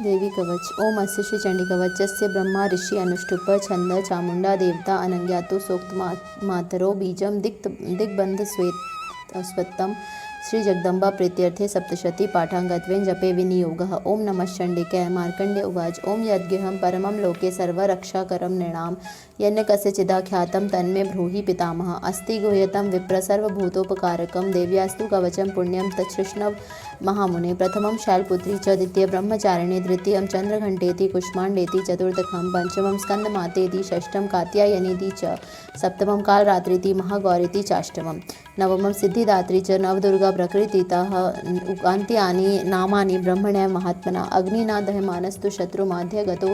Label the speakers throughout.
Speaker 1: देवी कवच। ओम अस्य श्री चंडी कवचस्य ब्रह्मा ऋषि अनुष्टुप छंद चामुंडा देवता अनंज्ञातो सोक्त मातरो बीजम दिग्बंध स्वत्तम श्री जगदम्बा प्रीत्यर्थे सप्तशती पाठांगत्वेन जपे विनियोगः। ओम नमः चंडिकाय। मार्कंडे उवाच। ओम यद्गेहं परमं लोके सर्वरक्षाकरं नृणां यन्न कस्यचिदाख्यातं तन्मे ब्रूहि पितामह। अस्ति गुह्यतं विप्र सर्वभूतोपकारकं देव्यास्तु कवचं पुण्यं तच्छृष्णव महामुने। प्रथमं शैलपुत्री च द्वितीय ब्रह्मचारिणी तृतीयं चंद्रघंटेति कुष्मांडेति चतुर्थकं पंचमं स्कंदमातेति षष्ठं कात्यायनीति च सप्तमं कालरात्रिति महागौरीति चाष्टमं नवमं सिद्धिदात्री च नवदुर्गा प्रकृतितः उकान्त्यानि नामानि ब्रह्मण्य महात्मना। अग्निना दह्यमानस्तु शत्रुमाध्य गतो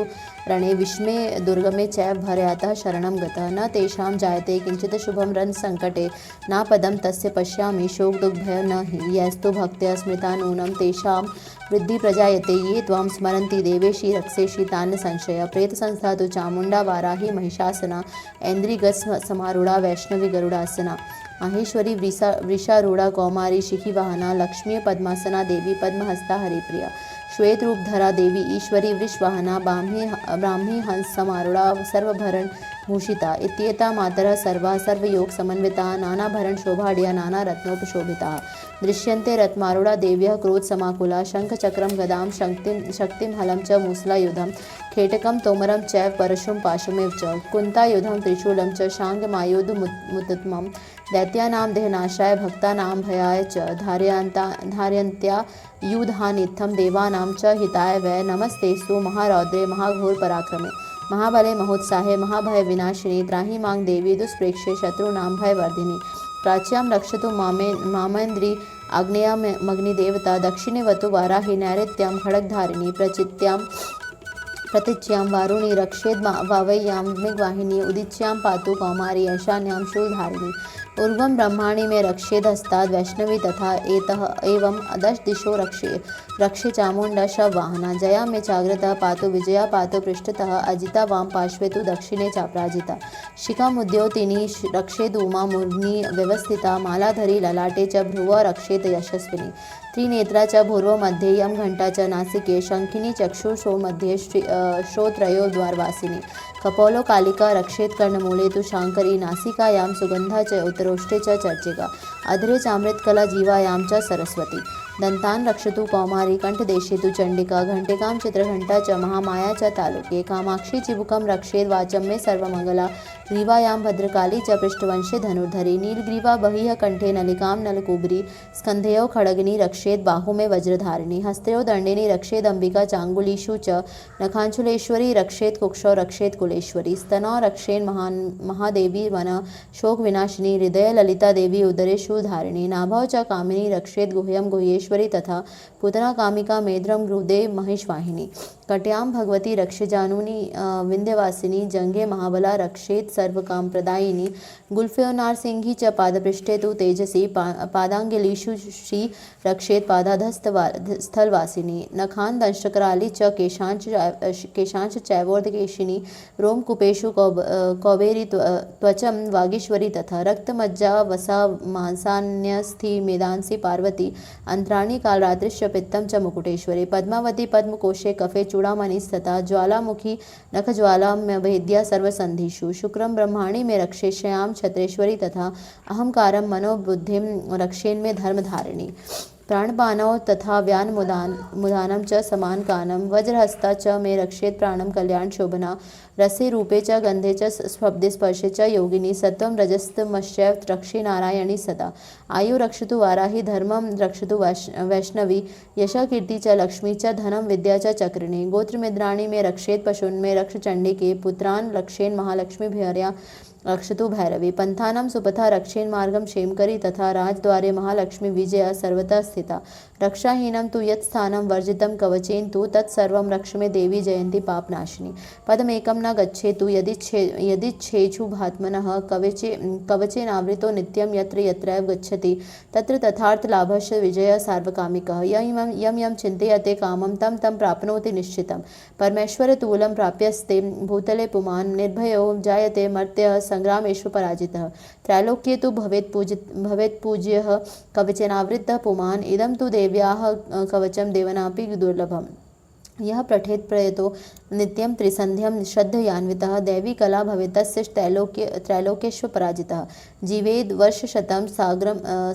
Speaker 1: रणे विस्मे दुर्गमे चैव भर्यातः शरणं गतः। न तेषां जायते किंचित् शुभं रणसंकटे न पदं तस्य पश्यामि शोकदुःखभय न हि। यस्तु भक्त्या स्मृता नूनं तेषां वृद्धि प्रजायते ये त्वां स्मरन्ति देवेशी रक्षेषि तान् संशय। प्रेतसंस्था तु चामुण्डा वाराही महिषासना ऐन्द्रिगजसमारूढा वैष्णवी गरुडासना। माहेश्वरी वृषारूढ़ा कौमारी शिखिवाहना लक्ष्मी पद्मासना देवी पद्महस्ता हरिप्रिया। श्वेतरूपधरा देवी ईश्वरी वृषवाहना ब्राह्मी हंस समारूढ़ा सर्वभरण भूषिता। इत्येता मातरः सर्वा सर्वयोग समन्विता नानाभरण शोभाढ्या नाना रत्नोपशोभिता। दृश्यन्ते रत्मारूढ़ा देव्यः क्रोध समाकुला शंखचक्रं गदां शक्तिं हलं च मूसलायुधं खेटकं तोमरं चैव परशुं पाशमेव च कुन्तायुधं त्रिशूलं च शाङ्गमायुधमुत्तमं दैत्यानां देहनाशाय भक्तानां भयाय च धारयन्त्या युधानित्थं देवानां च हिताय वै। नमस्तेस्तु महारौद्रे महाघोर पराक्रमे महाबले महोत्साहे महाभय विनाशिनी त्राहि मां देवी दुष्प्रेक्षे शत्रूणां भयवर्धिनी। प्राच्यां रक्षतु मामेन्द्री आग्नेयामग्निदेवता दक्षिणेवतु वाराही नैऋत्यां खड्गधारिणी प्रतीच्यां वारुणी रक्षेद् वावय्यां मृगवाहिनी उदीच्यां पातु कौमारी ईशान्यां शूलधारिणी। ऊर्ध्वं ब्रह्माणि में रक्षेद हस्ताद् वैष्णवी तथा एवं दश दिशो रक्षे चामुण्डा शववाहना। जया में चाग्रतः पातु विजया पातु पृष्ठतः अजिता वाम पार्श्वे तु दक्षिणे चापराजिता। शिखामुद्योतिनी रक्षेद उमा मूर्ध्नि व्यवस्थिता मालाधरी ललाटे च भ्रुवः रक्षेत यशस्विनी। त्रिनेत्रा च भूर्वो मध्ये यम घंटा च नासिके शंखिनी चक्षुषो मध्ये श्रोत्रयो द्वारवासिनी। कपोलो कालिका रक्षेत कर्णमूले तु शांकरी नासिकायां सुगंधा च उत्तरोष्ठे च चर्चिका। अधरे चामृतकला जीवायां च सरस्वती। दंतान् रक्षतु कौमारी कंठदेशे तु चंडिका घंटिकां चित्रघंटा च महामाया च तालुके। कामाक्षी चिबुकं रक्षेद वाचं मे सर्वमंगला ग्रीवायां भद्रकाली च पृष्ठवंशे धनुर्धरी। नीलग्रीवा बहिः कंठे नलिकां नलकुबरी स्कंधयो खड्गनी रक्षेद बाहु में वज्रधारिणी। हस्तयो दंडिनी रक्षेद अंबिका चांगुलीषु च नखांचुलेश्वरी रक्षेत कुक्षौ रक्षेत कुलेश्वरी। स्तनौ रक्षेन महादेवी वन शोक विनाशिनी हृदय ललिता देवी उदरे शूलधारिणी। नाभौ च कामिनी रक्षेत गुह्यं गुह्येश्वरी तथा पुतना कामिका मेद्रं हृदे महेशवाहिनी। कट्यां भगवती रक्षजानुनी विंध्यवासिनी जंघे महाबला रक्षेत सर्वकाम प्रदायिनी। गुल्फयो नारसिंही च पादपृष्ठे तु तेजसी पादांगुलीषु श्री रक्षेत पादाधस्थलवासिनी। नखान् दंष्ट्रकराली च केशांच चैवोर्धकेशिनी। रोमकूपेषु कौबेरी त्वचं वागीश्वरी तथा रक्तमज्जा वसा मांसान्यस्थि मेदांसी पार्वती। अंतराणि कालरात्रिश्च पित्तं च मुकुटेश्वरी। पद्मावती पद्मकोशे कफे चूड़ामणिस्तथा ज्वालामुखी नखज्वालामभेद्या सर्वसन्धिषु। शुक्रं ब्रह्माणि में रक्षेश्यां छत्रेश्वरी तथा अहंकारं मनोबुद्धिं रक्षेन्मे धर्मधारिणी। प्राणपानौ तथा व्यानमुदानं च समानकानं वज्रहस्ता च मे रक्षेत प्राणं कल्याण शोभना। रसे रूपे च गंधे च शब्दे स्पर्शे च योगिनी। सत्वं रजस्तमश्चैव रक्षे नारायणी सदा। आयु रक्षतु वाराही धर्मं रक्षतु वैष्णवी। यशः कीर्ति च लक्ष्मी च धनं विद्या च चक्रिणी। गोत्रमिद्राणि में रक्षेत पशून् में रक्ष चंडिके पुत्रान् रक्षेन् महालक्ष्मी भैर्या रक्षतु भैरवी। पंथानां सुपथा रक्षेन् मार्गं क्षेमकरी तथा राजद्वारे महालक्ष्मी विजया सर्वतः स्थिता। रक्षाहीनं तु यत् स्थानं वर्जितं कवचेन तु तत्सर्वं रक्ष मे देवी जयन्ती पापनाशिनी। पदमेकं न गच्छेतु यदिच्छेषु भात्मनः कवचेनावृतो नित्यं यत्र यत्रैव गच्छति तत्र तथार्थलाभस्य विजयः सार्वकामिकः। यं यं चिन्तयते कामं तं तं प्राप्नोति निश्चितं। परमेश्वरतुलं प्राप्यस्ते भूतले पुमान् निर्भयो जायते मर्त्यः संग्रामेषु पराजितः। त्रैलोक्ये तु भवेत् पूज्यः कवचेनावृतः पुमान्। इदं तु देव्याः कवचं देवनापि दुर्लभम्। यः पठेत् प्रयतो नित्यं त्रिसन्ध्यं श्रद्धयान्वितः दैवी कला भवेत् तस्य त्रैलोक्येषु पराजितः जीवेद् वर्षशतं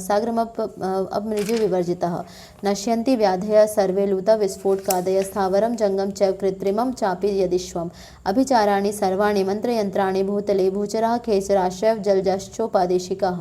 Speaker 1: साग्रमपमृजु विवर्जितः नश्यन्ति व्याधयः सर्वे लूतविस्फोटकादयः स्थावरं जङ्गम चैव कृत्रिमं चापि यदिश्वम् अभिचाराणि सर्वाणि मन्त्रयन्त्राणि भूतले भूचराः खेचराश्रयः जलजाश्चोपादेशिकाः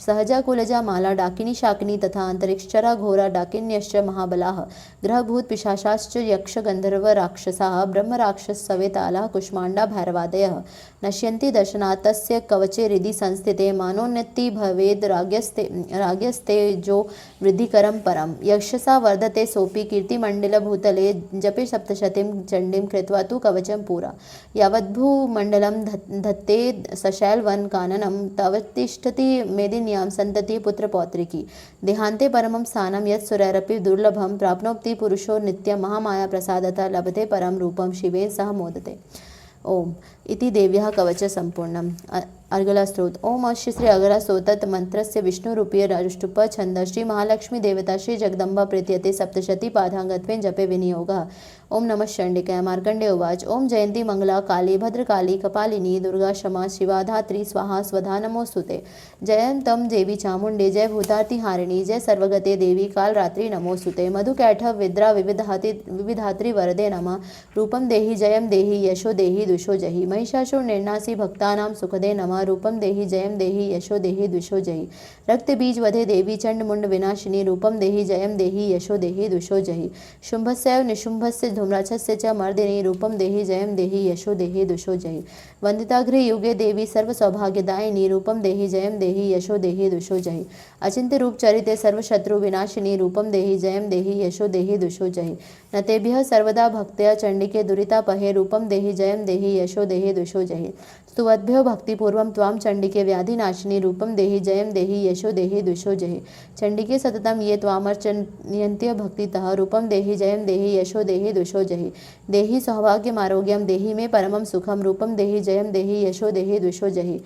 Speaker 1: सहजा कुलजा माला डाकिनी शाकिनी तथा अन्तरिक्षरा घोरा डाकिन्यश्च महाबलाः ग्रहभूत पिशाचाश्च यक्ष गन्धर्व राक्षसाः ब्रह्मराक्षसवेतालाः कुष्माण्डा भैरवादयः नश्यन्ति दर्शनात् तस्य कवचे हृदि संस्थिते मानोन्नति भवेद् राज्ञस्ते जो वृद्धिकरं परं यक्षसा वर्धते सोऽपि कीर्तिमण्डलभूतले जपे सप्तशतीं चण्डीं कृत्वा तु कवचं पुरा यावद्भूमण्डलं धत्ते सशैलवनकाननं तावत्तिष्ठति मेदिन्यां सन्तति पुत्रपौत्रिकी देहान्ते परमं स्थानं यत् सुरैरपि दुर्लभं प्राप्नोति पुरुषो नित्यं महामाया प्रसादतः लभते परं रूपं शिवेन सह मोदते। ओम इति देव्याः कवच संपूर्णम् अर्गला स्तोत्र ओम श्री अर्गला स्तोत्र मंत्रस्य विष्णुरूपीय राजुष्टुप छंद श्री महालक्ष्मी देवता श्री जगदम्बा प्रीत्यते सप्तशती पाठांगत्वेन जपे विनियोगः ओम नमः चण्डिकाय मार्कण्डेय उवाच ओम जयंती मंगला काली भद्रकाली कपालिनी दुर्गा क्षमा शिवा धात्री स्वाहा स्वधा नमोस्तुते जयंतं देवी चामुण्डे जय भूतार्ति हारिणी जय सर्वगते देवी कालरात्रि नमोस्तुते मधुकैटभ विद्रा विविधात्री वरदे नमः रूपं देहि जयं देहि यशो देहि दुषो जहि महिषासुर निर्नासी भक्तानां सुखदे नमः रूपं देहि जयं देहि यशो देहि दुषो जहि रक्तबीज वधे देवी चण्डमुण्ड विनाशिनी रूपं देहि जयं देहि यशो देहि दुषो जहि शुम्भस्यैव निशुम्भस्य धूम्राक्षस्य च मर्दिनी रूपं देहि जयं देहि यशो देहि दुषो जहि वन्दिताग्रे युगे देवी सर्वसौभाग्यदायिनी रूपं देहि जयं देहि यशो देहि दुषो जहि अचिन्त्य रूप चरिते सर्वशत्रु विनाशिनी रूपं देहि जयं देहि यशो देहि दुषो जहि न तेभ्यः सर्वदा भक्त्या चण्डिके दुरितापहे रूपं देहि जयं देहि यशो देहि दुषो जहि स्तुवद्भ्यो भक्तिपूर्वं त्वां चण्डिके व्याधिनाशिनी रूपं देहि जयं देहि यशो देहि दुषो जहि चण्डिके सततं ये त्वामर्चयन्त्य भक्तितः रूपं देहि जयं देहि यशो देहि दुषो जहि देहि सौभाग्यमारोग्यं देहि मे परमं सुखं रूपं देहि जयं देहि यशो देहि दुषो जहि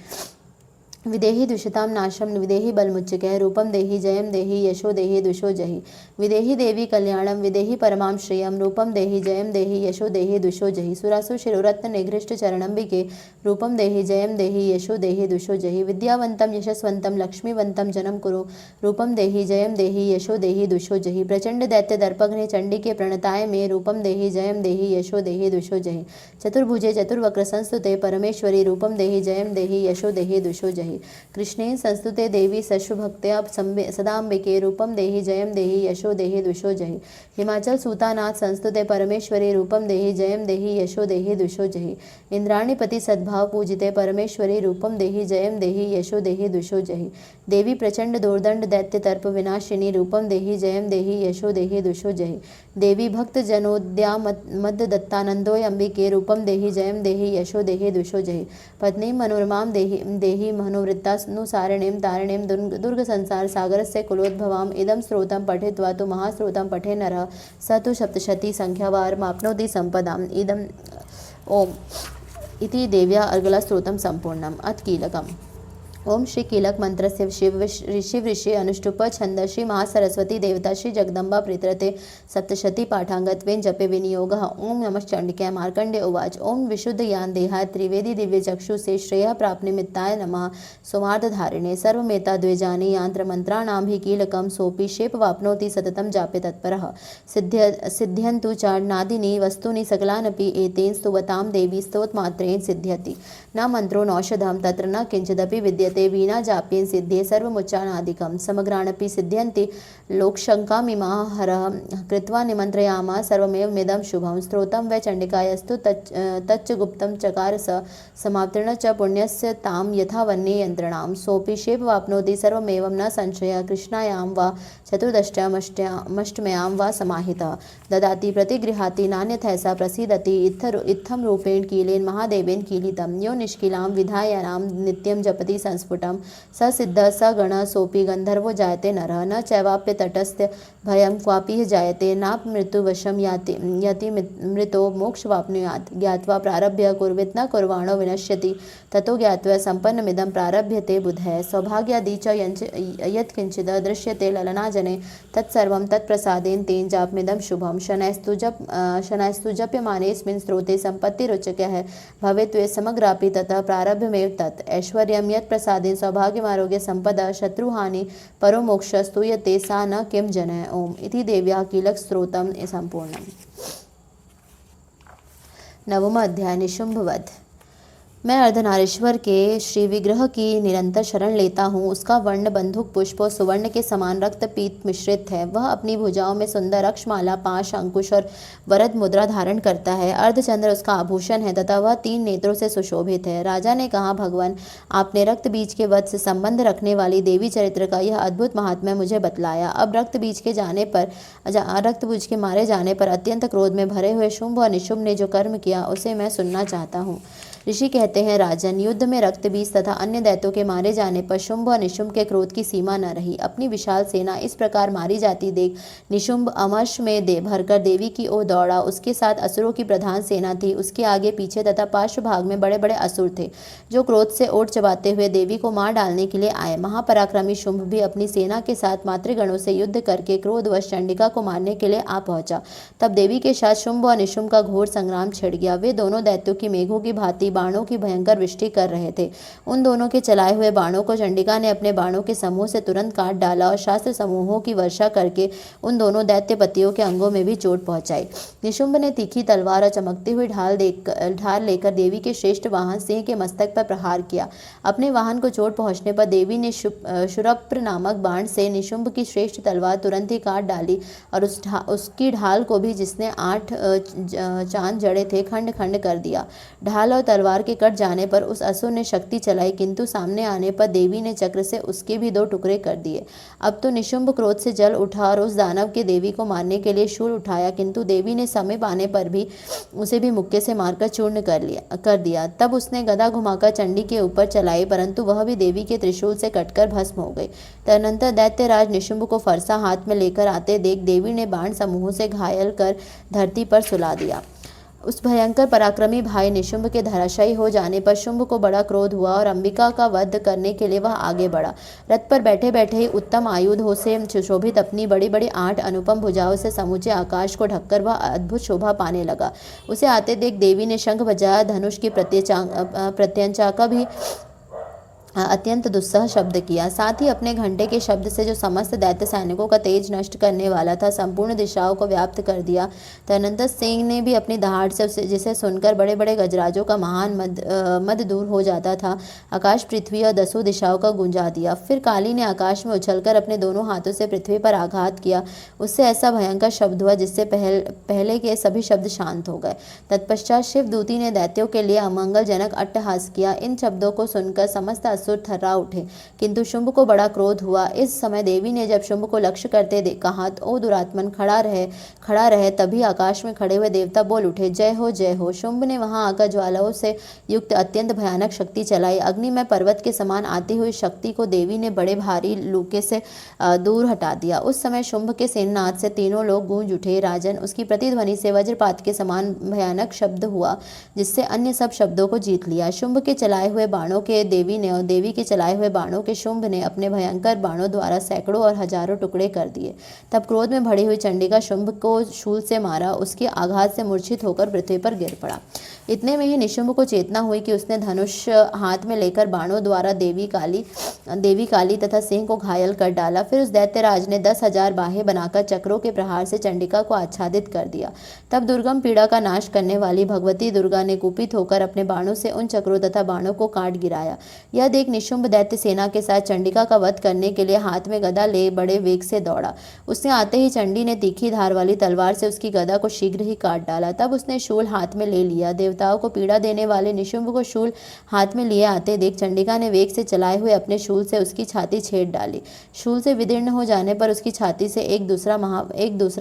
Speaker 1: विदेहि दुषितां नाशं विदेहि बलमुच्चकः रूपं देहि जयं देहि यशो देहि दुषो जहि विदेहि देवी कल्याणं विदेहि परमां श्रियं रूपं देहि जयं देहि यशो देहि दुषो जहि सुरासु शिरोरत्न निगृष्ट चरणंबिके रूपं देहि जयं देहि यशो देहि दुषो जहि विद्यावन्तं यशस्वन्तं लक्ष्मीवन्तं जनं कुरु रूपं देहि जयं देहि यशो देहि दुषो जहि प्रचंड दैत्य दर्पघ्ने चण्डिके प्रणताय मे रूपं देहि जयं देहि यशो देहि दुषो जहि चतुर्भुजे चतुर्वक्र संस्तुते परमेश्वरी रूपं देहि जयं देहि यशो देहि दुषो जहि कृष्णे संस्तुते देवी सशुभक्त्या सदाम्बिके रूपं देहि जयं देहि यशो देहि दुषो जहि हिमाचल सूतानाथ संस्तुते परमेश्वरी रूपं देहि जयं देहि यशो देहि दुषो जहि इंद्राणीपति सद्भाव पूजिते परमेश्वरी रूपं देहि जयं देहि यशो देहि दुषो जहि देवी प्रचंड दोर्दंड दैत्य तर्प विनाशिनी रूपं देहि जयं देहि यशो देहि दुषो जहि देवी भक्त जनोद्या मद दत्तानंदोय अंबिके रूपं देहि जयं देहि यशो देहि दुषो जहि पत्नी मनोरमां देहि मनोवृत्तानुसारिणीं तारिणीं दुर्ग संसार सागरस्य कुलोद्भवाम् इदं स्रोतं पठित्वा तु महास्रोतं पठे नरः स तु सप्तशती संख्यावारमाप्नोति सम्पदाम् इदम् ओम इति देव्या अर्गला स्त्रोतं सम्पूर्णम् अथ कीलकम् ओम श्री कीलक मंत्रस्य शिव ऋषि अनुष्टुप छंद श्री महासरस्वती देवता श्री जगदम्बा प्रीतरते सप्तशती पाठांगत्वेन जपे विनियोगः ओम नमः चण्डिकाय मार्कण्डेय उवाच ओम विशुद्ध ज्ञान देहाय त्रिवेदी दिव्य चक्षु से श्रेयः प्राप्निमित्ताय नमः सोमार्धधारिणे सर्वमेता द्विजानि यांत्र मंत्राणां हि कीलकं सोऽपि शेपवाप्नोति सततं जापे तत्परः सिद्ध्यन्तु चार्णादीनि वस्तूनि सकलानपि एतेन स्तुवतां देवी स्तोत्रमात्रेण सिद्ध्यति न मंत्रो नौषधं तत्र न किंचिदपि विद्यते वीणा जाप्येन सिद्धे सर्वमुच्चारणादिकं समग्राणपि सिद्ध्यन्ति लोकशङ्कामिमाः हरः कृत्वा निमन्त्रयामा सर्वमेव मिदं शुभं स्तोत्रं वै चण्डिकायस्तु तच्च गुप्तं चकार स समाप्तिर्न च पुण्यस्य तां यथा वन्ये यन्त्रणां सोऽपि शेपवाप्नोति सर्वमेवं न संशयः कृष्णायां वा चतुर्दश्यामष्टम्यां वा समाहितः ददाति प्रतिगृहाति नान्यथैसा प्रसीदति इत्थं रूपेण कीलेन महादेवेन कीलितं यो निष्कीलां विधायानां नित्यं जपति संस्फुटं स सिद्धः स गणः सोऽपि गन्धर्वो जायते नरः न चैवाप्य तटस्थ भयं क्वापि जायते नाप मृत्युवशं यति मृतो मोक्षवाप्नुयात् ज्ञात्वा प्रारभ्य कुर्वित् न कुर्वाणो विनश्यति ततो ज्ञात्वा सम्पन्नमिदं प्रारभ्यते बुधैः सौभाग्यादि च यत्किञ्चित् दृश्यते ललना महाजने तत्सर्वं तत्प्रसादेन तेन जापमिदं शुभम। शनैस्तु जप्यमानेऽस्मिन् स्रोते सम्पत्तिरुच्यकः भवेत् त्वे समग्रापि ततः प्रारब्धमेव तत्। ऐश्वर्यं यत् प्रसादेन सौभाग्यमारोग्य संपदा शत्रुहानि परो मोक्षः स्तूयते सा न किं जनः। ओम इति देव्याः कीलकस्तोत्रम् सम्पूर्णम्। नवम अध्याय निशुंभवध। मैं अर्धनारीश्वर के श्री विग्रह की निरंतर शरण लेता हूँ। उसका वर्ण बंदूक पुष्प और सुवर्ण के समान रक्त पीत मिश्रित है। वह अपनी भुजाओं में सुंदर अक्षमाला, पाश, अंकुश और वरद मुद्रा धारण करता है। अर्धचंद्र उसका आभूषण है तथा वह 3 नेत्रों से सुशोभित है। राजा ने कहा, भगवान, आपने रक्त बीज के वध से संबंध रखने वाली देवी चरित्र का यह अद्भुत महात्म्य मुझे बतलाया। अब रक्त बीज के मारे जाने पर अत्यंत क्रोध में भरे हुए शुंभ और निशुंभ ने जो कर्म किया उसे मैं सुनना चाहता हूँ। ऋषि कहते हैं, राजन, युद्ध में रक्त बीज तथा अन्य दैत्यों के मारे जाने पर शुंभ और निशुंभ के क्रोध की सीमा न रही। अपनी विशाल सेना इस प्रकार मारी जाती देख निशुंभ अमर्ष में भरकर देवी की ओर दौड़ा। उसके साथ असुरों की प्रधान सेना थी। उसके आगे पीछे तथा पार्श्व भाग में बड़े बड़े असुर थे जो क्रोध से ओट चबाते हुए देवी को मार डालने के लिए आए। महापराक्रमी शुंभ भी अपनी सेना के साथ मातृगणों से युद्ध करके क्रोधवश चंडिका को मारने के लिए आ पहुंचा। तब देवी के साथ शुंभ और निशुंभ का घोर संग्राम छिड़ गया। वे दोनों दैत्यों की मेघों की भांति बाणों की भयंकर वृष्टि कर रहे थे। उन दोनों के चलाए हुए बाणों को चंडिका ने अपने बाणों के समूह से तुरंत काट डाला और शास्त्र समूहों की वर्षा करके उन दोनों दैत्यपतियों के अंगों में भी चोट पहुंचाई। निशुंभ ने तीखी तलवार और चमकती हुई ढाल लेकर देवी के श्रेष्ठ वाहन सिंह के मस्तक पर प्रहार किया। अपने वाहन को चोट पहुंचने पर देवी ने शूरप्र नामक बाण से निशुंभ की श्रेष्ठ तलवार तुरंत ही काट डाली और उसकी ढाल को भी, जिसने 8 चांद जड़े थे, खंड खंड कर दिया। ढाल और तलवार के कट जाने पर उस असुर ने शक्ति चलाई, किंतु सामने आने पर देवी ने चक्र से उसके भी 2 टुकड़े कर दिए। अब तो निशुंभ क्रोध से जल उठा और उस दानव के देवी को मारने के लिए शूल उठाया, किंतु देवी ने समीप आने पर भी उसे भी मुक्के से मारकर चूर्ण कर दिया। तब उसने गदा घुमाकर चंडी के ऊपर चलाई, परंतु वह भी देवी के त्रिशूल से कटकर भस्म हो गई। तदनंतर दैत्यराज निशुंभ को फरसा हाथ में लेकर आते देख देवी ने बाण समूह से घायल कर धरती पर सुला दिया। उस भयंकर पराक्रमी भाई निशुंभ के धराशायी हो जाने पर शुंभ को बड़ा क्रोध हुआ और अंबिका का वध करने के लिए वह आगे बढ़ा। रथ पर बैठे बैठे ही उत्तम आयुधों से सुशोभित अपनी बड़ी बड़ी 8 अनुपम भुजाओं से समूचे आकाश को ढककर वह अद्भुत शोभा पाने लगा। उसे आते देख देवी ने शंख बजाया, धनुष की प्रत्यंचा का भी अत्यंत दुस्सह शब्द किया। साथ ही अपने घंटे के शब्द से जो समस्त दैत्य सैनिकों का तेज नष्ट करने वाला था, संपूर्ण दिशाओं को व्याप्त कर दिया। तदनंतर सिंह ने भी अपनी दहाड़ से, जिसे सुनकर बड़े बड़े गजराजों का महान मद दूर हो जाता था, आकाश, पृथ्वी और 10 दिशाओं का गुंजा दिया। फिर काली ने आकाश में उछलकर अपने दोनों हाथों से पृथ्वी पर आघात किया। उससे ऐसा भयंकर शब्द हुआ जिससे पहले के सभी शब्द शांत हो गए। तत्पश्चात शिवदूती ने दैत्यों के लिए अमंगलजनक अट्टहास किया। इन शब्दों को सुनकर समस्त असुर थर्रा उठे, किंतु शुंभ को बड़ा क्रोध हुआ। इस समय देवी ने जब शुंभ को लक्ष्य करते कहा, ओ दुरात्मन, खड़ा रहे। तभी आकाश में खड़े हुए देवता बोल उठे, जय हो जय हो। शुंभ ने वहां आकर ज्वालाओं से युक्त अत्यंत भयानक शक्ति चलाई। अग्नि में पर्वत के समान आती हुई शक्ति को देवी ने बड़े भारी लूके से दूर हटा दिया। उस समय शुंभ के सेनानाद से तीनों लोग गूंज उठे। राजन, उसकी प्रतिध्वनि से वज्रपात के समान भयानक शब्द हुआ, जिससे अन्य सब शब्दों को जीत लिया। शुंभ के चलाए हुए बाणों के देवी ने और देवी के चलाए हुए बाणों के शुंभ ने अपने भयंकर बाणों द्वारा सैकड़ों और हजारों टुकड़े कर दिए। तब क्रोध में भरी हुई चंडिका शुंभ को शूल से मारा। उसके आघात से मूर्छित होकर पृथ्वी पर गिर पड़ा। इतने में ही निशुंभ को चेतना हुई कि उसने धनुष हाथ में लेकर बाणों द्वारा देवी काली तथा सिंह को घायल कर डाला। फिर उस दैत्यराज ने 10,000 बाहें बनाकर चक्रों के प्रहार से चंडिका को आच्छादित कर दिया। तब दुर्गम पीड़ा का नाश करने वाली भगवती दुर्गा ने कुपित होकर अपने बाणों से उन चक्रों तथा बाणों को काट गिराया। यह देख निशुंभ दैत्य सेना के साथ चंडिका का वध करने के लिए हाथ में गदा ले बड़े वेग से दौड़ा। उसने आते ही चंडी ने तीखी धार वाली तलवार से उसकी गदा को शीघ्र ही काट डाला। तब उसने शूल हाथ में ले लिया। देवताओं को पीड़ा देने वाले निशुंभ को शूल हाथ में लिए आते देख चंडिका ने वेग से चलाए हुए अपने शूल से उसकी छाती छेद डाली। शूल से विदीर्ण हो जाने पर उसकी छाती से एक दूसरा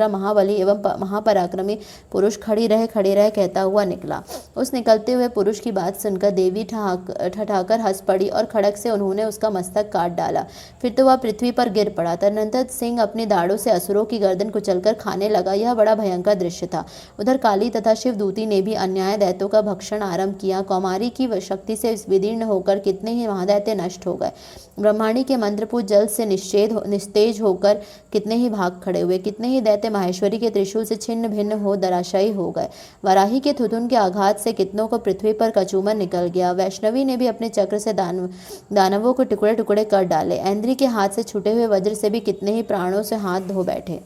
Speaker 1: महाबली एवं महापराक्रमी पुरुष खड़े रह कहता हुआ निकला। उस निकलते हुए पुरुष की बात सुनकर देवी ठठाकर हंस पड़ी और खड़क से उन्होंने उसका मस्तक काट डाला। फिर तो वह पृथ्वी पर गिर पड़ा। तदनंतर सिंह अपनी दाढ़ों से असुरों की गर्दन कुचलकर खाने लगा। यह बड़ा भयंकर दृश्य था। उधर काली तथा शिवदूती ने भी अन्याय दैत्यों का भक्षण आरंभ किया। कौमारी की शक्ति से विदीर्ण होकर कितने ही महादैत्य नष्ट हो गए। ब्रह्माणी के मंत्रपूत जल से निस्तेज होकर कितने ही भाग खड़े हुए। कितने ही दैत्य माहेश्वरी के त्रिशूल से छिन्न भिन्न हो धराशायी हो गए। वराही के थुथुन के आघात से कितनों को पृथ्वी पर कचूमर निकल गया। वैष्णवी ने भी अपने चक्र से दानवों को टुकड़े टुकड़े कर डाले। ऐन्द्री के हाथ से छूटे हुए वज्र से भी कितने ही प्राणों से हाथ धो बैठे।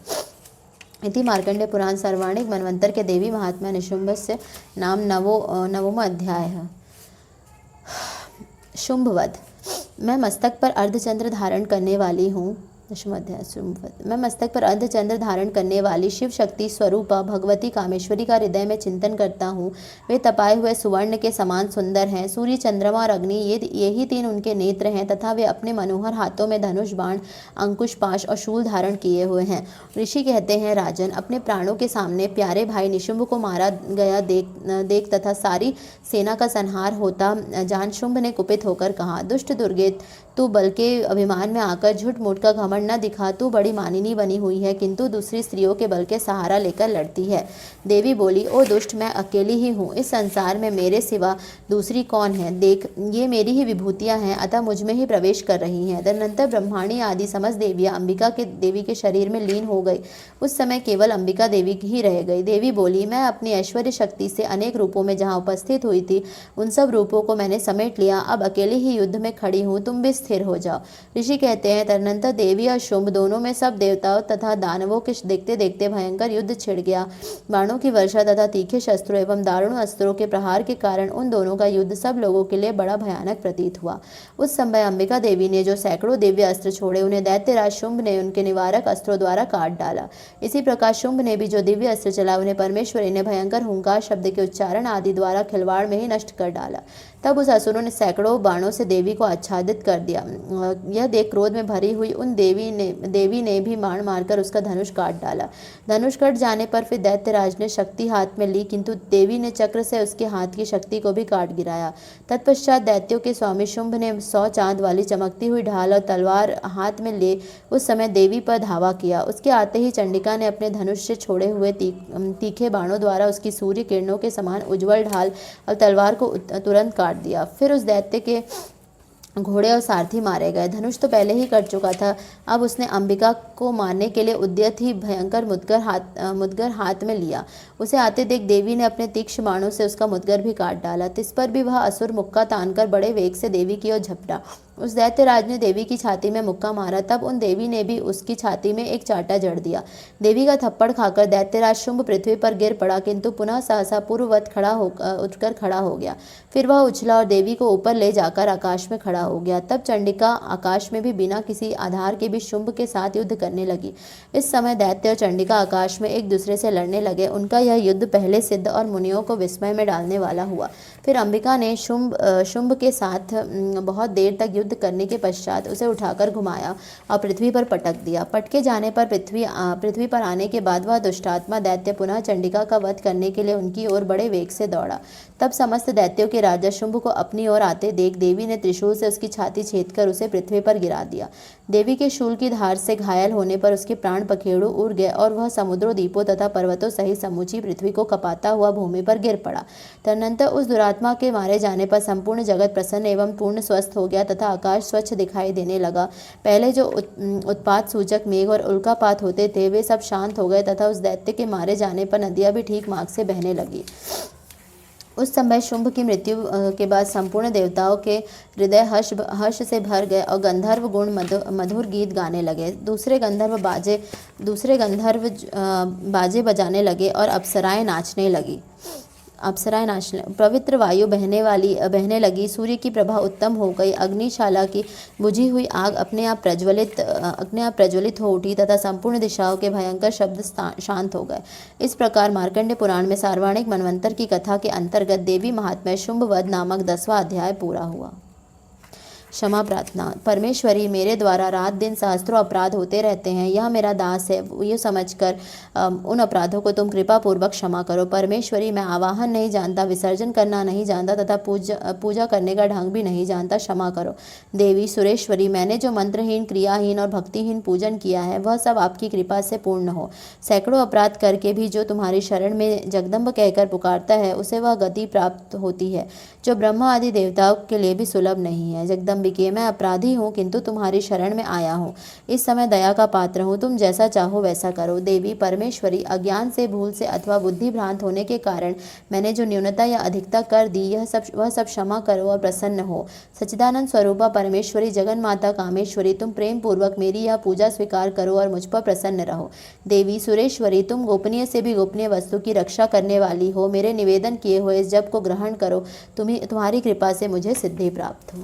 Speaker 1: इति मार्कंडेय पुराण सर्वाणिक मनवंतर के देवी महात्म्य निशुम्भस्य नाम नवमो अध्याय। शुंभवध। मैं मस्तक पर अर्धचंद्र धारण करने वाली हूँ। मैं मस्तक पर अर्धचंद्र धारण करने वाली शिव शक्ति स्वरूपा भगवती कामेश्वरी का हृदय में चिंतन करता हूँ। वे तपाए हुए सुवर्ण के समान सुंदर हैं। सूर्य, चंद्रमा और अग्नि यही तीन उनके नेत्र हैं तथा वे अपने मनोहर हाथों में धनुष, बाण, अंकुश, पाश और शूल धारण किए हुए हैं। ऋषि कहते हैं, राजन, अपने प्राणों के सामने प्यारे भाई निशुंभ को मारा गया देख तथा सारी सेना का संहार होता जान शुंभ ने कुपित होकर कहा, दुष्ट दुर्गे, तू बल के अभिमान में आकर झूठ मूठ का घमंड न दिखा। तू बड़ी मानिनी बनी हुई है किंतु दूसरी स्त्रियों के बल के सहारा लेकर लड़ती है। देवी बोली, ओ दुष्ट, मैं अकेली ही हूँ। इस संसार में मेरे सिवा दूसरी कौन है? देख, ये मेरी ही विभूतियाँ हैं, अतः मुझ में ही प्रवेश कर रही हैं। तदनंतर ब्रह्माणी आदि समस्त देवियाँ अंबिका के देवी के शरीर में लीन हो गई। उस समय केवल अंबिका देवी ही रह गई। देवी बोली, मैं अपनी ऐश्वर्य शक्ति से अनेक रूपों में जहाँ उपस्थित हुई थी उन सब रूपों को मैंने समेट लिया। अब अकेले ही युद्ध में खड़ी हूँ, तुम भी स्थिर हो जाओ। ऋषि कहते हैं, तदनंतर देवी और शुंभ दोनों में सब देवताओं तथा दानवों के देखते देखते भयंकर युद्ध छिड़ गया। बाणों की वर्षा तथा तीखे शस्त्रों एवं दारुण अस्त्रों के प्रहार के कारण उन दोनों का युद्ध सब लोगों के लिए बड़ा भयानक प्रतीत हुआ। उस समय अंबिका देवी ने जो सैकड़ों दिव्य अस्त्र छोड़े उन्हें दैत्यराज शुंभ ने उनके निवारक अस्त्रों द्वारा काट डाला। इसी प्रकार शुंभ ने भी जो दिव्य अस्त्र चला उन्हें परमेश्वरी ने भयंकर हुंकार शब्द के उच्चारण आदि द्वारा खिलवाड़ में ही नष्ट कर डाला। तब उस असुरों ने सैकड़ों बाणों से देवी को आच्छादित कर दिया। यह देख क्रोध में भरी हुई उन देवी ने भी बाण मारकर उसका धनुष काट डाला। धनुष कट जाने पर फिर दैत्यराज ने शक्ति हाथ में ली किंतु देवी ने चक्र से उसके हाथ की शक्ति को भी काट गिराया। तत्पश्चात दैत्यों के स्वामी शुंभ ने 100 चांद वाली चमकती हुई ढाल और तलवार हाथ में ले उस समय देवी पर धावा किया। उसके आते ही चंडिका ने अपने धनुष से छोड़े हुए तीखे बाणों द्वारा उसकी सूर्य किरणों के समान उज्ज्वल ढाल और तलवार को तुरंत काट दिया। फिर उस दैत्य के घोड़े और सारथी मारे गए। धनुष तो पहले ही कट चुका था। अब उसने अंबिका को मारने के लिए उद्यत ही भयंकर मुदगर हाथ में लिया। उसे आते देख देवी ने अपने तीक्ष्ण बाणों से उसका मुदगर भी काट डाला। तिस पर भी वह असुर मुक्का तानकर बड़े वेग से देवी की ओर झपटा। उस दैत्यराज ने देवी की छाती में मुक्का मारा। तब उन देवी ने भी उसकी छाती में एक चांटा जड़ दिया। देवी का थप्पड़ खाकर दैत्यराज शुंभ पृथ्वी पर गिर पड़ा किंतु पुनः सहसा पूर्ववत उठकर खड़ा हो गया। फिर वह उछला और देवी को ऊपर ले जाकर आकाश में खड़ा हो गया। तब चंडिका आकाश में भी बिना किसी आधार के भी शुंभ के साथ युद्ध करने लगी। इस समय दैत्य और चंडिका आकाश में एक दूसरे से लड़ने लगे। उनका यह युद्ध पहले सिद्ध और मुनियों को विस्मय में डालने वाला हुआ। फिर अंबिका ने शुंभ के साथ बहुत देर तक युद्ध करने के पश्चात उसे उठाकर घुमाया और पृथ्वी पर पटक दिया। पटके जाने पर पृथ्वी पर आने के बाद वह दुष्टात्मा दैत्य पुनः चंडिका का वध करने के लिए उनकी ओर बड़े वेग से दौड़ा। तब समस्त दैत्यों के राजा शुंभ को अपनी ओर आते देख देवी ने त्रिशूल से उसकी छाती छेदकर उसे पृथ्वी पर गिरा दिया। देवी के शूल की धार से घायल होने पर उसके प्राण पखेरु उड़ गए और वह समुद्रों, द्वीपों तथा पर्वतों सहित समूची पृथ्वी को कपाता हुआ भूमि पर गिर पड़ा। तदनंतर उस दुरात्मा के मारे जाने पर संपूर्ण जगत प्रसन्न एवं पूर्ण स्वस्थ हो गया तथा आकाश स्वच्छ दिखाई देने लगा। पहले जो उत्पात सूचक मेघ और उल्कापात होते थे वे सब शांत हो गए तथा उस दैत्य के मारे जाने पर नदियां भी ठीक मार्ग से बहने लगी। उस समय शुंभ की मृत्यु के बाद संपूर्ण देवताओं के हृदय हर्ष से भर गए और गंधर्व गुण मधुर गीत गाने लगे। दूसरे गंधर्व बाजे बजाने लगे और अप्सराएं नाचने लगी। पवित्र वायु बहने लगी। सूर्य की प्रभा उत्तम हो गई। अग्निशाला की बुझी हुई आग अपने आप प्रज्वलित हो उठी तथा संपूर्ण दिशाओं के भयंकर शब्द शांत हो गए। इस प्रकार मार्कंडेय पुराण में सार्वणिक मनवंतर की कथा के अंतर्गत देवी महात्म्य शुंभवध नामक 10वां अध्याय पूरा हुआ। क्षमा प्रार्थना। परमेश्वरी, मेरे द्वारा रात दिन सहस्त्रों अपराध होते रहते हैं, यह मेरा दास है, ये समझकर उन अपराधों को तुम कृपा पूर्वक क्षमा करो। परमेश्वरी, मैं आवाहन नहीं जानता, विसर्जन करना नहीं जानता तथा पूजा करने का ढंग भी नहीं जानता, क्षमा करो। देवी सुरेश्वरी, मैंने जो मंत्रहीन, क्रियाहीन और भक्तिहीन पूजन किया है वह सब आपकी कृपा से पूर्ण हो। सैकड़ों अपराध करके भी जो तुम्हारी शरण में जगदम्ब कहकर पुकारता है उसे वह गति प्राप्त होती है जो ब्रह्मा आदि देवताओं के लिए भी सुलभ नहीं है। जगदम्बिके, मैं अपराधी हूँ किंतु तुम्हारी शरण में आया हूँ, इस समय दया का पात्र हूँ, तुम जैसा चाहो वैसा करो। देवी परमेश्वरी, अज्ञान से, भूल से अथवा बुद्धि भ्रांत होने के कारण मैंने जो न्यूनता या अधिकता कर दी वह सब क्षमा करो और प्रसन्न हो। सच्चिदानंद स्वरूपा परमेश्वरी, जगन माता कामेश्वरी, तुम प्रेम पूर्वक मेरी यह पूजा स्वीकार करो और मुझ पर प्रसन्न रहो। देवी सुरेश्वरी, तुम गोपनीय से भी गोपनीय वस्तु की रक्षा करने वाली हो, मेरे निवेदन किए हुए इस जप को ग्रहण करो, तुम्हारी कृपा से मुझे सिद्धि प्राप्त हो।